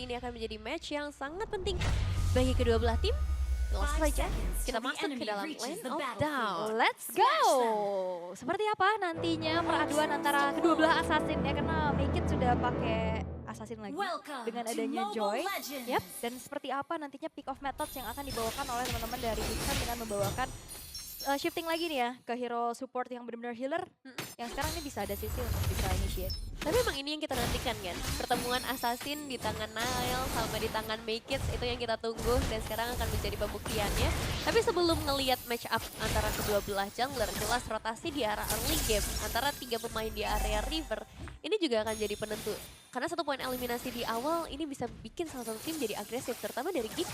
ini akan menjadi match yang sangat penting bagi kedua belah tim. Langsung saja kita masuk ke dalam lane of down. Let's go! Seperti apa nantinya peraduan antara kedua belah assassin ya, karena Make It sudah pakai assassin lagi dengan adanya Joy. Yap, dan seperti apa nantinya pick of methods yang akan dibawakan oleh teman-teman dari Bigfam dengan membawakan shifting lagi nih ya ke hero support yang benar-benar healer. Yang sekarang ini bisa ada sisi untuk bisa initiate. Tapi emang ini yang kita nantikan kan, pertemuan Assassin di tangan Nile sama di tangan Make It, itu yang kita tunggu dan sekarang akan menjadi pembuktiannya. Tapi sebelum ngelihat match up antara kedua belah jungler, jelas rotasi di arah early game antara 3 pemain di area river, ini juga akan jadi penentu. Karena 1 poin eliminasi di awal ini bisa bikin salah satu tim jadi agresif, terutama dari Geek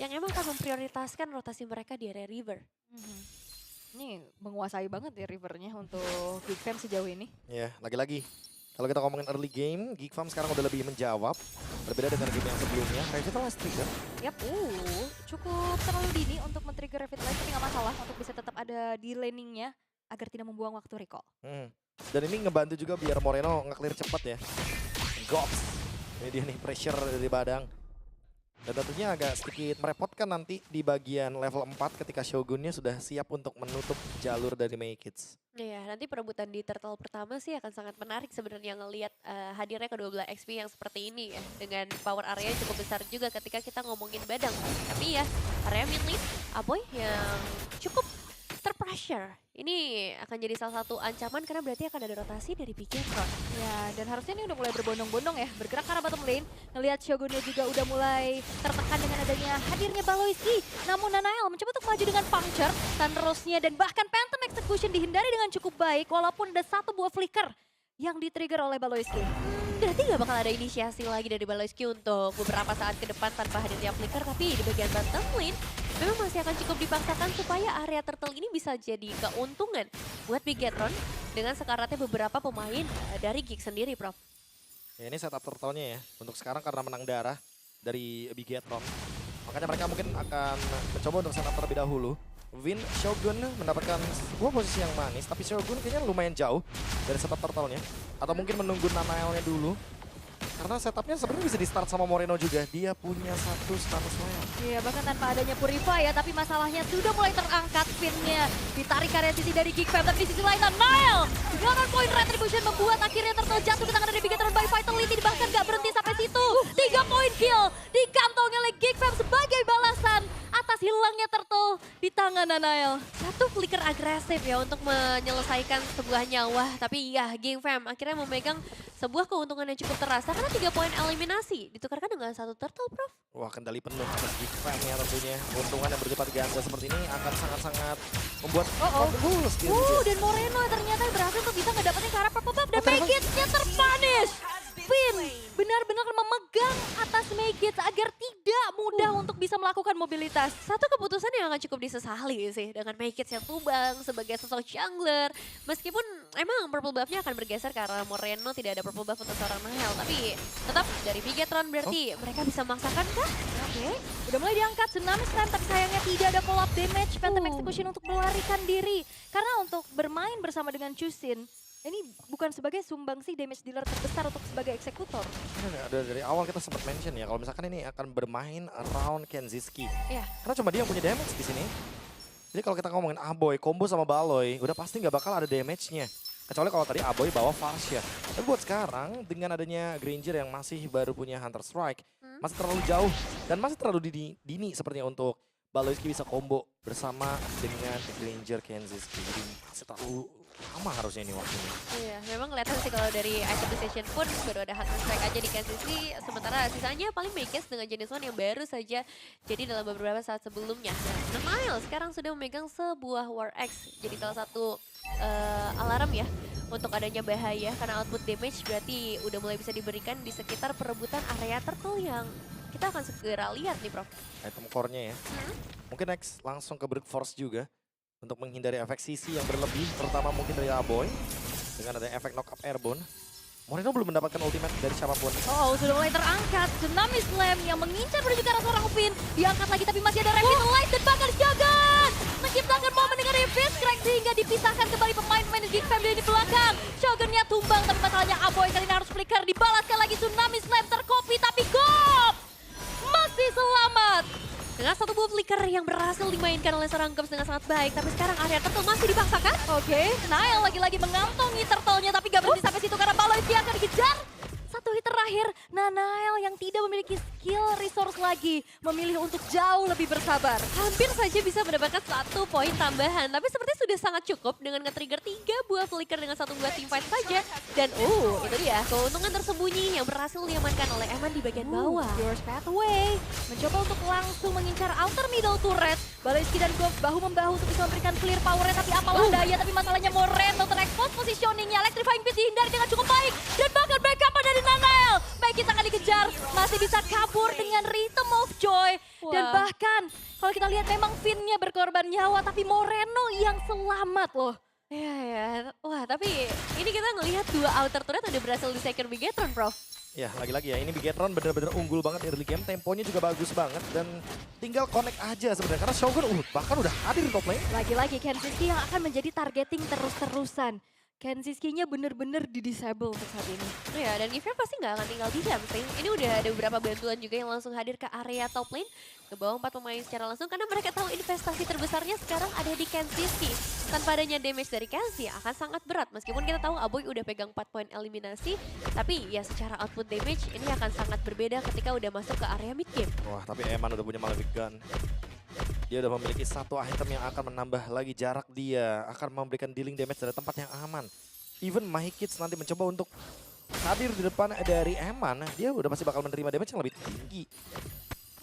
yang emang akan memprioritaskan rotasi mereka di area river. Ini menguasai banget ya rivernya untuk Bigfam sejauh ini. Ya, lagi-lagi. Kalau kita ngomongin early game, Geek Farm sekarang udah lebih menjawab. Berbeda dengan game yang sebelumnya. Revitalize trigger. Yap, cukup terlalu dini untuk men-trigger Revitalize, tapi nggak masalah untuk bisa tetap ada di laningnya agar tidak membuang waktu recall. Dan ini ngebantu juga biar Moreno nge-clear cepat ya. Gops. Ini dia nih pressure dari Badang. Dan tentunya agak sedikit merepotkan nanti di bagian level 4 ketika Shogunnya sudah siap untuk menutup jalur dari Make It. Iya, nanti perebutan di turtle pertama sih akan sangat menarik sebenarnya ngelihat hadirnya kedua belah XP yang seperti ini ya. Dengan power area yang cukup besar juga ketika kita ngomongin Badang. Tapi ya, area mid lane, Aboy yang cukup terpressure. Ini akan jadi salah satu ancaman karena berarti akan ada rotasi dari Bigetron. Ya, dan harusnya ini udah mulai berbondong-bondong ya, bergerak ke arah bottom lane. Ngelihat Shogunnya juga udah mulai tertekan dengan adanya hadirnya Baloiski. Namun Nanael mencoba untuk maju dengan puncture, Sunrose-nya dan bahkan Phantom Execution dihindari dengan cukup baik walaupun ada 1 buah flicker yang di-trigger oleh Baloiski. Berarti nggak bakal ada inisiasi lagi dari Baloiski untuk beberapa saat ke depan tanpa hadirnya flicker, tapi di bagian bottom lane memang masih akan cukup dipaksakan supaya area turtle ini bisa jadi keuntungan buat Bigetron dengan sekaratnya beberapa pemain dari Geek sendiri, Prof. Ya, ini setup turtle-nya ya. Untuk sekarang karena menang darah dari Bigetron. Makanya mereka mungkin akan mencoba untuk setup terlebih dahulu. Win Shogun mendapatkan sebuah posisi yang manis, tapi Shogun kayaknya lumayan jauh dari setup turtle-nya. Atau mungkin menunggu Nanael-nya dulu. Karena setupnya sebenarnya bisa di start sama Moreno juga. Dia punya 1 status loyal. Iya, bahkan tanpa adanya Purify ya, tapi masalahnya sudah mulai terangkat pinnya. Ditarik area sisi dari Geekfam, tapi di sisi lain Nile dengan point retribution membuat akhirnya turtle jatuh di tangan dari Bigetron by Vitality. Bahkan gak berhenti sampai situ. 3 poin kill dikantongi oleh Geekfam sebagai balasan atas hilangnya turtle di tangan Nile. 1 flicker agresif ya untuk menyelesaikan sebuah nyawa. Tapi ya, Geekfam akhirnya memegang sebuah keuntungan yang cukup terasa karena 3 poin eliminasi ditukarkan dengan 1 turtle, Prof. Wah, kendali penuh atas Geek Farm ya tentunya. Keuntungan yang berlipat ganda seperti ini akan sangat-sangat membuat bagus gitu. Dan Moreno ternyata berhasil untuk bisa ngedapetin ke arah purple buff dan Make It-nya terpunish. Finn benar-benar memegang atas Make It agar tidak mudah untuk bisa melakukan mobilitas. Satu keputusan yang akan cukup disesali sih dengan Make It yang tumbang sebagai sosok jungler. Meskipun emang purple buff-nya akan bergeser karena Moreno tidak ada purple buff untuk seorang Nahel. Tapi tetap dari Bigetron berarti mereka bisa memaksakan kah? Oke, udah mulai diangkat Tsunami Slam tapi sayangnya tidak ada collab damage Phantom Execution untuk melarikan diri. Karena untuk bermain bersama dengan Chusin, ini bukan sebagai sumbangsi damage dealer terbesar untuk sebagai eksekutor. Dari awal kita sempat mention ya kalau misalkan ini akan bermain around Kenziski. Iya. Karena cuma dia yang punya damage di sini. Jadi kalau kita ngomongin Aboy combo sama Baloy, udah pasti nggak bakal ada damage-nya. Kecuali kalau tadi Aboy bawa Farsia. Tapi buat sekarang dengan adanya Granger yang masih baru punya Hunter Strike, masih terlalu jauh dan masih terlalu dini sepertinya untuk Baloyski bisa combo bersama dengan Granger Kenziski. Jadi masih terlalu lama harusnya ini waktunya. Iya, memang kelihatan sih kalau dari item decision pun baru ada Hunter Strike aja di Kansas City. Sementara sisanya paling Make It dengan jenis one yang baru saja jadi dalam beberapa saat sebelumnya. Nah, Nile sekarang sudah memegang sebuah War X. Jadi salah satu alarm ya untuk adanya bahaya karena output damage berarti udah mulai bisa diberikan di sekitar perebutan area turtle yang kita akan segera lihat nih, Prof. Item core-nya ya. Mungkin next langsung ke Brute Force juga. Untuk menghindari efek CC yang berlebih, terutama mungkin dari Aboy. Dengan ada efek knock up airborne. Moreno belum mendapatkan ultimate dari siapapun. Sudah mulai terangkat. Tsunami Slam yang mengincar menuju ke arah seorang Upin. Diangkat lagi tapi masih ada Revitalize dan bakal dijagat. Menciptakan momen dengan Revis Crack sehingga dipisahkan kembali pemain-pemain di Geek Family di belakang. Shogunnya tumbang tapi masalahnya Aboy kali ini harus flicker. Dibalaskan lagi Tsunami Slam tercopy tapi Gop Dengan satu buah flicker yang berhasil dimainkan oleh seorang Gops dengan sangat baik. Tapi sekarang area turtle masih dipaksakan. Oke, Nael lagi-lagi mengantongi turtle-nya tapi gak berhenti sampai situ karena Baloi dia akan dikejar. Satu hit terakhir, Nael yang tidak memiliki skill resource lagi memilih untuk jauh lebih bersabar. Hampir saja bisa mendapatkan 1 poin tambahan. Tapi sepertinya sudah sangat cukup dengan nge-trigger 3 buah flicker dengan 1 buah teamfight saja. Dan itu dia keuntungan tersembunyi yang berhasil diamankan oleh Eman di bagian bawah. Yours Pathway mencoba untuk langsung mengincar outer middle turret. Baleski dan Gops bahu-membahu untuk bisa memberikan clear powernya, tapi apalah daya. Tapi masalahnya Moreno ter-expose positioningnya. Electrifying Fist dihindari dengan cukup baik. Dan bahkan backup dari Nael. Baik, kita akan dikejar. Masih bisa kabur dengan Rhythm of Joy. Dan Wah. bahkan kalau kita lihat memang Finn-nya berkorban nyawa, tapi Moreno yang selamat loh. Iya ya. Wah, tapi ini kita ngelihat 2 outer turret udah berhasil di second Bigetron, Prof. Ya, lagi-lagi ya, ini Bigetron bener-bener unggul banget early game, temponya juga bagus banget dan tinggal connect aja sebenarnya karena Shogun bahkan udah hadir di top lane. Lagi-lagi Kenziski yang akan menjadi targeting terus-terusan. Kenziski-nya bener-bener di-disable untuk saat ini. Ya, dan Givern pasti nggak akan tinggal diam sih. Ini udah ada beberapa bantuan juga yang langsung hadir ke area top lane. Ke bawah 4 pemain secara langsung karena mereka tahu investasi terbesarnya sekarang ada di Kenziski. Tanpa adanya damage dari Kenzie akan sangat berat. Meskipun kita tahu Aboy udah pegang 4 poin eliminasi. Tapi ya secara output damage ini akan sangat berbeda ketika udah masuk ke area mid game. Wah, tapi Eman udah punya Malefic Gun. Dia udah memiliki 1 item yang akan menambah lagi jarak dia, akan memberikan dealing damage dari tempat yang aman. Even My Kids nanti mencoba untuk hadir di depan dari Eman, dia udah pasti bakal menerima damage yang lebih tinggi.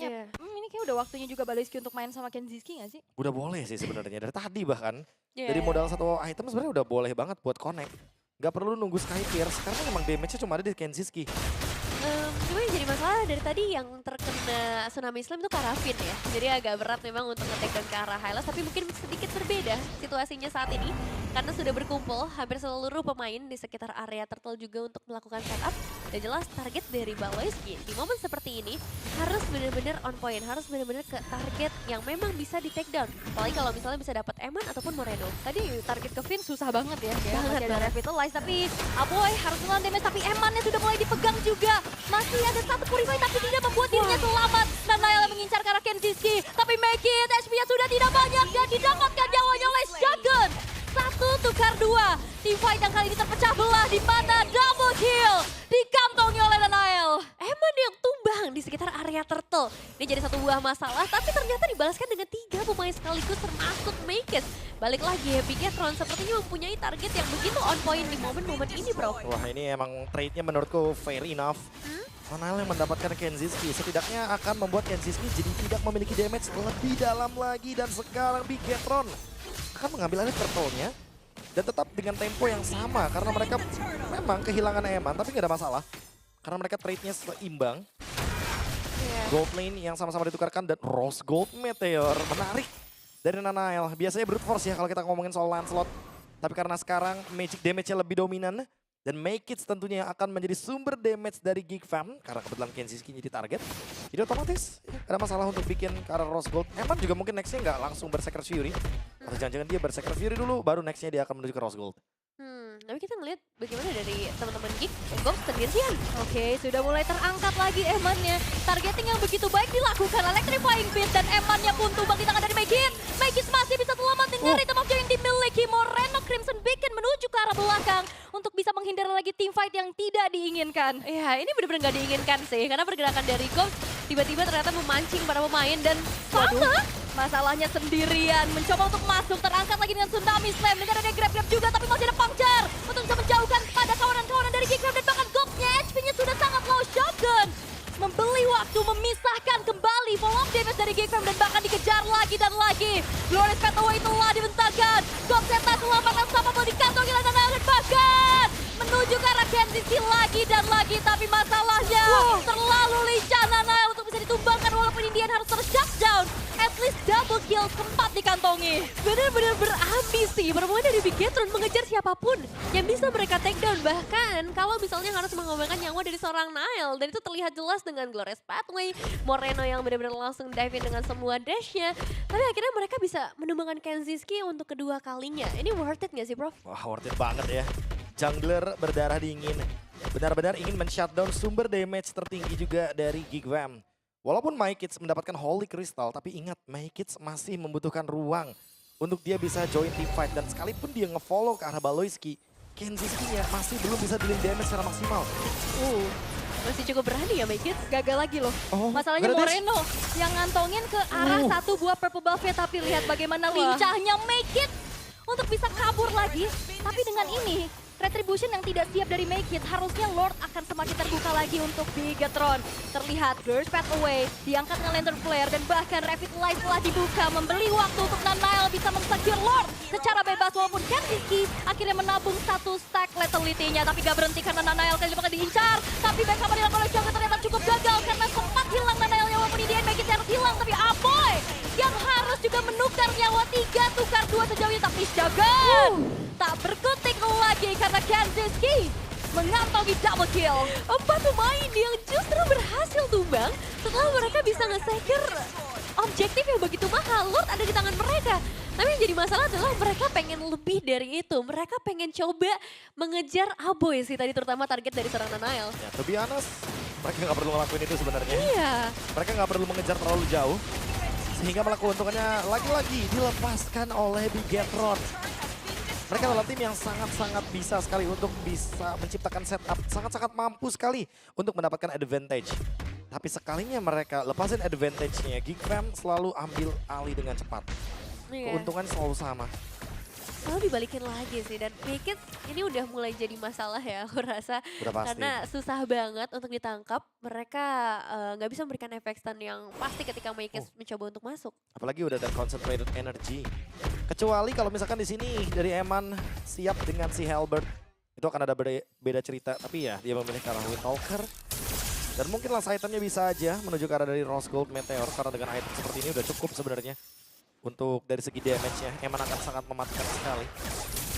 Iya. Ini kayak udah waktunya juga Baleski untuk main sama Kenziski gak sih? Udah boleh sih sebenarnya, dari tadi bahkan. Iya, Dari iya. modal 1 item sebenarnya udah boleh banget buat connect. Gak perlu nunggu Sky Pierce, karena memang damage-nya cuma ada di Kenziski. Cuma yang jadi masalah dari tadi yang terkena Tsunami Slam itu Karafin ya. Jadi agak berat memang untuk nge-take down ke arah Hylas. Tapi mungkin sedikit berbeda situasinya saat ini. Karena sudah berkumpul hampir seluruh pemain di sekitar area turtle juga untuk melakukan setup. Dan jelas target dari Baloyski di momen seperti ini harus benar-benar on point. Harus benar-benar ke target yang memang bisa di take down. Apalagi kalau misalnya bisa dapat Eman ataupun Moreno. Tadi target ke Finn susah banget ya. Banget, Masih ada banget. Revitalize tapi Aboy harus melawan damage. Tapi Emannya sudah mulai dipegang juga. Masih ada 1 purify tapi tidak membuat dirinya selamat. Dan Nael mengincar ke arah Kenziski. Tapi make it, HP-nya sudah tidak banyak dan didapatkan nyawanya oleh Shogun. 1 tukar 2. Teamfight yang kali ini terpecah belah di mana double kill dikantongi oleh Nael. Eman yang tumbang di sekitar area turtle. Ini jadi 1 buah masalah, tapi ternyata dibalaskan dengan 3 pemain sekaligus termasuk Makers. Balik lagi ya, Bigetron sepertinya mempunyai target yang begitu on point di momen-momen ini, bro. Wah, ini emang trade-nya menurutku fair enough. Nael yang mendapatkan Kenziski setidaknya akan membuat Kenziski jadi tidak memiliki damage lebih dalam lagi. Dan sekarang Bigetron akan mengambil alih turtle-nya dan tetap dengan tempo yang sama karena mereka memang kehilangan Eman tapi nggak ada masalah karena mereka trade-nya seimbang. Gold lane yang sama-sama ditukarkan dan Rose Gold Meteor menarik dari Nael. Biasanya brute force ya kalau kita ngomongin soal Lancelot, tapi karena sekarang magic damage-nya lebih dominan dan Make It tentunya akan menjadi sumber damage dari Geek Fam karena kebetulan Kenziski jadi target. Jadi otomatis ada masalah untuk bikin ke arah Rose Gold. Emang juga mungkin nextnya nggak langsung Berserker Fury. Atau jangan-jangan dia Berserker Fury dulu, baru nextnya dia akan menuju ke Rose Gold. Tapi kita ngeliat bagaimana dari teman-teman Geek, Gops sendirian. Oke, sudah mulai terangkat lagi Emannya. Targeting yang begitu baik dilakukan Electrifying Fist dan Emannya pun tumbang di tangan dari Megis. Megis masih bisa selamat dengan Rhythm of Joy yang dimiliki Moreno. Crimson Beacon menuju ke arah belakang untuk bisa menghindari lagi team fight yang tidak diinginkan. Ya, ini benar-benar nggak diinginkan sih, karena pergerakan dari Gops tiba-tiba ternyata memancing para pemain dan Masalahnya sendirian, mencoba untuk masuk, terangkat lagi dengan Tsunami Slam. Dengan ada grab-grab juga, tapi masih ada puncture untuk bisa menjauhkan pada kawanan-kawanan dari Geekfam. Dan bahkan Gops-nya HP-nya sudah sangat low. Shogun membeli waktu, memisahkan kembali follow damage dari Geekfam dan bahkan dikejar lagi dan lagi. Glorious Pathway telah dibentangkan. Gops-nya tak selamat dan sama mau dikantongi oleh Nael dan bahkan menuju ke arah Kenziski lagi dan lagi. Tapi masalahnya terlalu lincah Nael untuk bisa ditumbangkan walaupun Indian harus ter-shutdown. At least double kill sempat dikantongi. benar-benar berambisi bermula dari Bigetron mengejar siapapun yang bisa mereka take down. Bahkan kalau misalnya harus mengorbankan nyawa dari seorang Nael, dan itu terlihat jelas dengan Glorious Pathway, Moreno yang benar-benar langsung dive in dengan semua dashnya. Tapi akhirnya mereka bisa menumbangkan Kenziski untuk kedua kalinya. Ini worth it nggak sih, Prof? Wah, worth it banget ya. Jungler berdarah dingin. Benar-benar ingin men-shutdown sumber damage tertinggi juga dari Geekfam. Walaupun MyKids mendapatkan Holy Crystal, tapi ingat MyKids masih membutuhkan ruang untuk dia bisa join team fight. Dan sekalipun dia nge-follow ke arah Baloyski, Kenziski-nya masih belum bisa dealing damage secara maksimal. Masih cukup berani ya Make It. Gagal lagi loh. Oh, Masalahnya nggak ada dash. Moreno yang ngantongin ke arah satu buah purple buff-nya. Tapi lihat bagaimana lincahnya Make It untuk bisa kabur lagi. Tapi dengan ini, Retribution yang tidak siap dari Make It, harusnya Lord akan semakin terbuka lagi untuk Bigetron. Terlihat Burst Path Away, diangkat dengan Lantern Flare, dan bahkan Revitalize telah dibuka, membeli waktu untuk Nanail bisa men-secure Lord secara bebas. Walaupun Kenziski akhirnya menabung satu stack Lethality-nya, tapi gak berhenti karena Nanail kali bakal diincar. Tapi backup dilakukan oleh Jungkook ternyata cukup gagal karena sempat hilang Nanailnya, walaupun di end Make It harus hilang. Tapi Aboy yang harus juga menukar nyawa 3 tukar 2 sejauh ini, tapi Jagan tak berkutik lagi karena Kenziski mengantongi double kill. 4 pemain yang justru berhasil tumbang setelah mereka bisa nge-secure objektif yang begitu mahal. Lord ada di tangan mereka. Tapi yang jadi masalah adalah mereka pengen lebih dari itu. Mereka pengen coba mengejar Aboy sih tadi, terutama target dari seorang Nanail. Ya, to be honest, mereka nggak perlu ngelakuin itu sebenarnya. Iya. Mereka nggak perlu mengejar terlalu jauh. Sehingga malah keuntungannya lagi-lagi dilepaskan oleh Bigetron. Mereka adalah tim yang sangat-sangat bisa sekali untuk bisa menciptakan setup. Sangat-sangat mampu sekali untuk mendapatkan advantage. Tapi sekalinya mereka lepasin advantage-nya, GigFam selalu ambil alih dengan cepat. Iya. Keuntungan selalu sama. Selalu dibalikin lagi sih, dan Make It ini udah mulai jadi masalah ya aku rasa. Udah pasti. Karena susah banget untuk ditangkap. Mereka nggak bisa memberikan efek stun yang pasti ketika Make It mencoba untuk masuk. Apalagi udah ada concentrated energy. Kecuali kalau misalkan di sini dari Eman siap dengan si Halberd. Itu akan ada beda cerita. Tapi ya dia memilih ke arah Windtalker. Dan mungkinlah itemnya bisa aja menuju ke arah dari Rose Gold Meteor. Karena dengan item seperti ini udah cukup sebenarnya. Untuk dari segi damage-nya, Eman akan sangat mematikan sekali.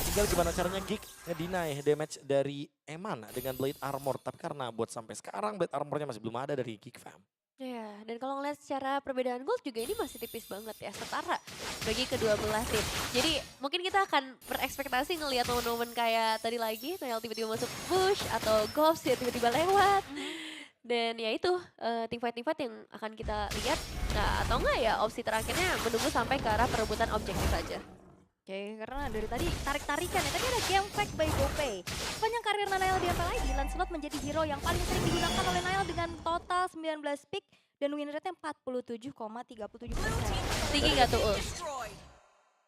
Tinggal gimana caranya Gig nge-deny damage dari Eman dengan Blade Armor. Tapi karena buat sampai sekarang Blade Armor-nya masih belum ada dari GigFam. Ya, dan kalau ngeliat secara perbedaan gold juga ini masih tipis banget ya, setara bagi kedua belah tim. Jadi mungkin kita akan berekspektasi ngelihat momen-momen kayak tadi lagi, Nail tiba-tiba masuk push atau Ghost ya tiba-tiba lewat. Dan ya itu teamfight yang akan kita lihat. Nah, atau enggak ya opsi terakhirnya menunggu sampai ke arah perebutan objektif saja. Oke, karena dari tadi tarik-tarikan ya. Tadi ada game fact by GoPay. Sepanjang karir Nanail di MPL ID, Lancelot menjadi hero yang paling sering digunakan oleh Nail dengan total 19 pick dan win rate-nya 47,37%. Tinggi nggak tuh Ul?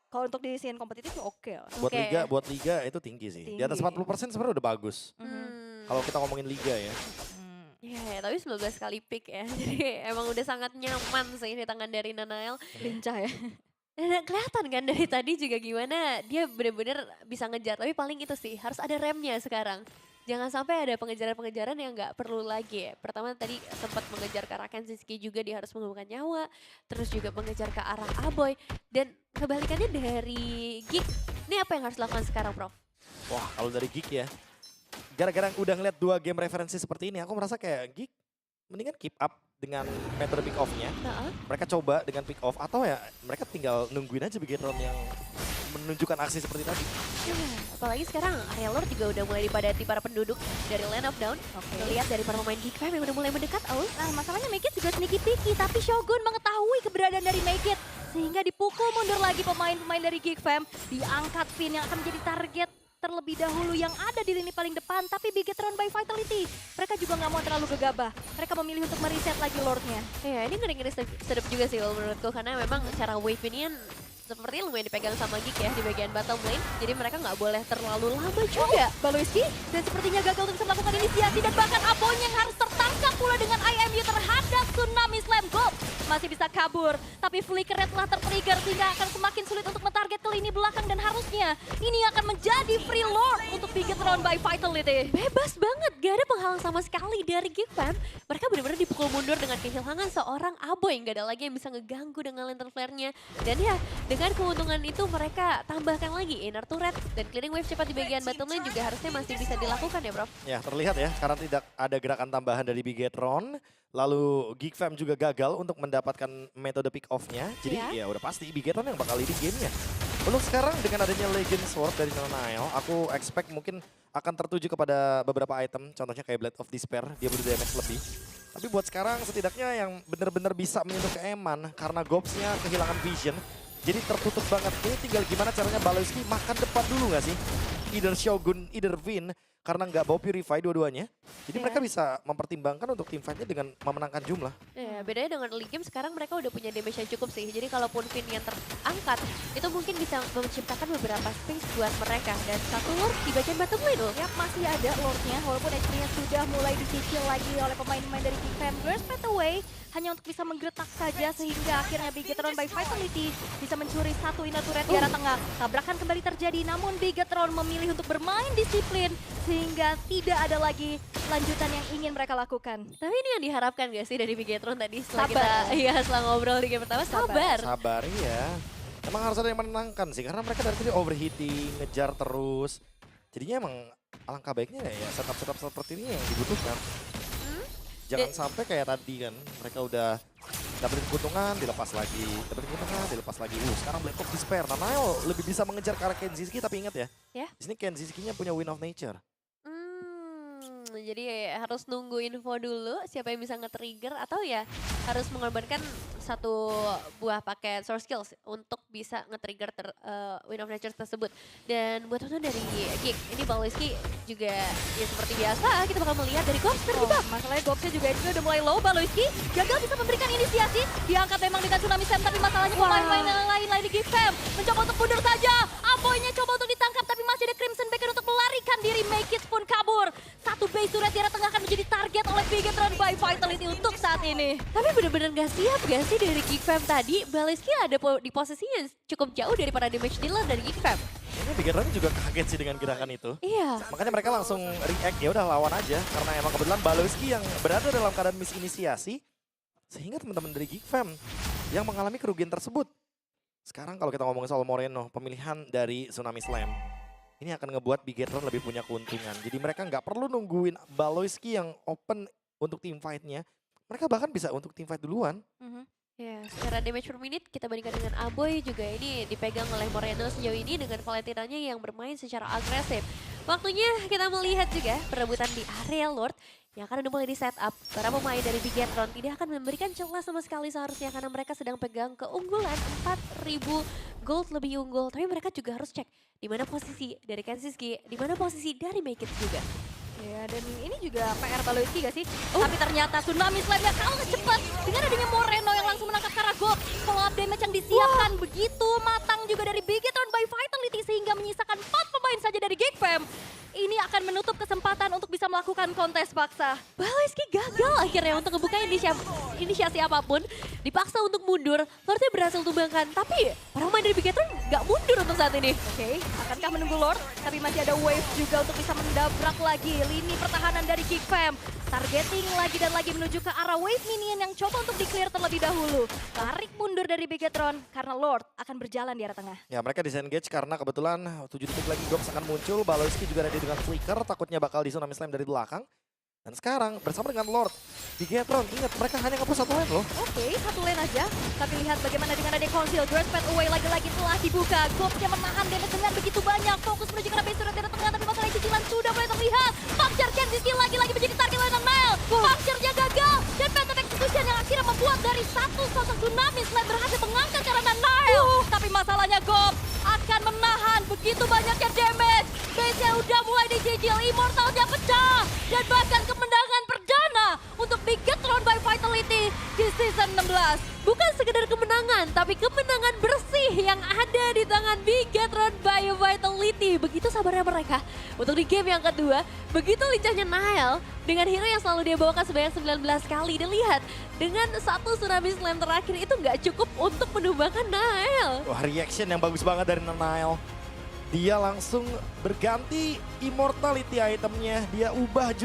Kalau untuk di scene kompetitif tuh oke lah. Buat liga itu tinggi sih. Di atas Tinggi. 40% sebenarnya udah bagus. Kalau kita ngomongin liga ya. Ya, tapi 19 kali pick ya. Jadi emang udah sangat nyaman sih di tangan dari Nanail. Lincah ya. Dan kelihatan kan dari tadi juga gimana dia bener-bener bisa ngejar. Tapi paling itu sih harus ada remnya sekarang. Jangan sampai ada pengejaran-pengejaran yang nggak perlu lagi ya. Pertama tadi sempat mengejar ke arah Kenziski juga, dia harus menggunakan nyawa. Terus juga mengejar ke arah Aboy. Dan kebalikannya dari Gig. Ini apa yang harus dilakukan sekarang Prof? Wah kalau dari Gig ya. Gara-gara udah ngeliat 2 game referensi seperti ini, aku merasa kayak Gig mendingan keep up dengan metode pick off-nya. Mereka coba dengan pick off atau ya mereka tinggal nungguin aja Bigetron yang menunjukkan aksi seperti tadi. Ya, apalagi sekarang area Lord juga udah mulai dipadati para penduduk dari Land of Dawn. Lihat dari para pemain GigFam yang udah mulai mendekat. Nah masalahnya Make It juga sneaky picky, tapi Shogun mengetahui keberadaan dari Make It. Sehingga dipukul mundur lagi pemain-pemain dari GigFam. Diangkat Finn yang akan menjadi target terlebih dahulu yang ada di lini paling depan, tapi Bigetron by Vitality. Mereka juga nggak mau terlalu gegabah. Mereka memilih untuk mereset lagi Lordnya. Ya ini ngeri-ngeri sedap juga sih menurutku, karena memang cara wave ini sepertinya lumayan dipegang sama Gig ya di bagian bottom lane. Jadi mereka nggak boleh terlalu lama juga. Baloyski dan sepertinya gagal untuk bisa melakukan inisiasi dan bahkan Aboy yang harus tertangkap pula dengan IMU terhadap Tsunami Slam Gold. Masih bisa kabur, tapi flickernya telah tertrigger sehingga akan semakin sulit untuk mentarget ke lini belakang dan harusnya ini akan menjadi free lord untuk Bigetron by Vitality. Bebas banget, gak ada penghalang sama sekali dari GigFam. Mereka benar-benar dipukul mundur dengan kehilangan seorang Aboy. Gak ada lagi yang bisa ngeganggu dengan lantern flare-nya. Dan ya, dengan keuntungan itu mereka tambahkan lagi inner turret dan clearing wave cepat di bagian bottom lane juga harusnya masih bisa dilakukan ya Prof. Ya terlihat ya karena tidak ada gerakan tambahan dari Bigetron. Lalu GigFam juga gagal untuk mendapatkan metode pick off-nya. Jadi ya udah pasti Bigetron yang bakal leading game-nya. Untuk sekarang dengan adanya Legend Sword dari Nanail, aku expect mungkin akan tertuju kepada beberapa item. Contohnya kayak Blade of Despair, dia butuh damage lebih. Tapi buat sekarang setidaknya yang benar-benar bisa menyentuh ke Eman karena Gobs-nya kehilangan vision. Jadi tertutup banget. Ini tinggal gimana caranya Balowski makan depan dulu gak sih? Either Shogun, either Vin. Karena nggak bawa Purify dua-duanya. Jadi mereka bisa mempertimbangkan untuk tim fight-nya dengan memenangkan jumlah. Ya, bedanya dengan early game sekarang mereka udah punya damage yang cukup sih. Jadi kalaupun Vin yang terangkat, itu mungkin bisa menciptakan beberapa space buat mereka. Dan satu Lord di bagian bottom lane loh. Yap, masih ada Lordnya, walaupun HP-nya sudah mulai dicicil lagi oleh pemain-pemain dari Big Fam. Burst Path Away hanya untuk bisa menggetak saja sehingga akhirnya Bigetron by Vitality bisa mencuri satu inner turret di arah tengah. Tabrakan kembali terjadi, namun Bigetron memilih untuk bermain disiplin sehingga tidak ada lagi lanjutan yang ingin mereka lakukan. Tapi ini yang diharapkan gak sih dari Bigetron tadi setelah Sabar. setelah ngobrol di game pertama, sabar. Sabar ya. Emang harus ada yang menenangkan sih, karena mereka dari tadi overheating, ngejar terus. Jadinya emang alangkah baiknya ya setup-setup seperti ini yang dibutuhkan. Jangan sampai kayak tadi kan, mereka udah dapetin keuntungan, dilepas lagi. Dapetin keuntungan, dilepas lagi. Sekarang Blade of Despair. Nanail lebih bisa mengejar ke arah Kenziski, tapi ingat ya. Ya. Di sini Kenziski-nya punya Wind of Nature. Jadi harus nunggu info dulu siapa yang bisa nge-trigger atau ya harus mengorbankan satu buah paket source skills untuk bisa nge-trigger Wind of Nature tersebut. Dan buat tonton dari Geek, ini Balowski juga ya seperti biasa kita bakal melihat dari Gobs terjebak. Masalahnya Gobsnya juga ini udah mulai low, Balowski gagal bisa memberikan inisiasi. Diangkat memang dengan Tsunami Slam, tapi masalahnya pemain-pemain yang lain di Geek Fam mencoba untuk mundur saja. Aboynya coba untuk ditangkap, tapi masih ada Crimson Baker untuk melarikan diri. Make It pun kabur. Satu base turret di arah tengah akan menjadi target oleh Bigetron by Vitality untuk saat ini. Tapi bener-bener gak siap gak sih dari Geek Fam tadi? Balowski ada di posisinya cukup jauh daripada damage dealer dari Geek Fam. Ini Bigetron juga kaget sih dengan gerakan itu. Iya. Makanya mereka langsung react, ya udah lawan aja. Karena emang kebetulan Balowski yang berada dalam keadaan misinisiasi. Sehingga teman-teman dari Geek Fam yang mengalami kerugian tersebut. Sekarang kalau kita ngomongin soal Moreno, pemilihan dari Tsunami Slam. Ini akan ngebuat Bigetron lebih punya keuntungan. Jadi mereka nggak perlu nungguin Balowski yang open untuk team fight-nya. Mereka bahkan bisa untuk team fight duluan. Ya, secara damage per menit kita bandingkan dengan Aboy juga ini dipegang oleh Moreno sejauh ini dengan Valentinanya yang bermain secara agresif. Waktunya kita melihat juga perebutan di area Lord yang akan mulai di setup. Para pemain dari Bigetron tidak akan memberikan celah sama sekali seharusnya karena mereka sedang pegang keunggulan 4.000 gold lebih unggul. Tapi mereka juga harus cek di mana posisi dari Kenziski, di mana posisi dari Make It juga. Ya, dan ini juga PR Balowski gak sih? Tapi ternyata Tsunami Slam-nya kalah cepat dengan adanya Moreno yang langsung menangkap Karagok. Follow up damage yang disiapkan begitu matang juga dari Bigetron by Vitality sehingga menyisakan 4 pemain saja dari Geek Fam. Ini akan menutup kesempatan untuk bisa melakukan kontes paksa. Balowski gagal akhirnya untuk ngebuka inisiasi apapun. Dipaksa untuk mundur, Lordnya berhasil tumbangkan. Tapi para pemain dari Bigetron gak mundur untuk saat ini. Oke, akankah menunggu Lord? Tapi masih ada wave juga untuk bisa mendabrak lagi lini pertahanan dari Geek Fam. Targeting lagi dan lagi menuju ke arah wave minion yang coba untuk di-clear terlebih dahulu. Tarik mundur dari Bigetron karena Lord akan berjalan di arah tengah. Ya mereka disengage karena kebetulan 7 detik lagi Gobs akan muncul. Balowski juga ready dengan flicker, takutnya bakal di Tsunami Slam dari belakang. Dan sekarang bersama dengan Lord, Bigetron, ingat mereka hanya nge-push satu lane loh. Oke, satu lane aja. Tapi lihat bagaimana dengan ada Conceal. Burst Path Away lagi-lagi telah dibuka. Gobsnya menahan damage dengan begitu banyak. Fokus menuju ke base turret di tengah, tapi masalah cicilan sudah mulai terlihat. Puncture Kenziski lagi-lagi menjadi target oleh Nanail. Puncture-nya gagal. Dan Path of Execution yang akhirnya membuat dari satu sosok Tsunami Slam berhasil mengangkat ke arah Nanail. Tapi masalahnya Gobs akan menahan begitu banyaknya damage. Base-nya udah mulai dicicil, Immortal-nya pecah. Dan bahkan kemenangan perdana untuk Bigetron by Vitality di season 16. Bukan sekedar kemenangan, tapi kemenangan bersih yang ada di tangan Bigetron by Vitality. Begitu sabarnya mereka untuk di game yang kedua. Begitu lincahnya Nile dengan hero yang selalu dia bawakan sebanyak 19 kali. Dan lihat, dengan satu Tsunami Slam terakhir itu nggak cukup untuk menumbangkan Nile. Wah, reaction yang bagus banget dari Nanail. Dia langsung berganti immortality itemnya, dia ubah juga.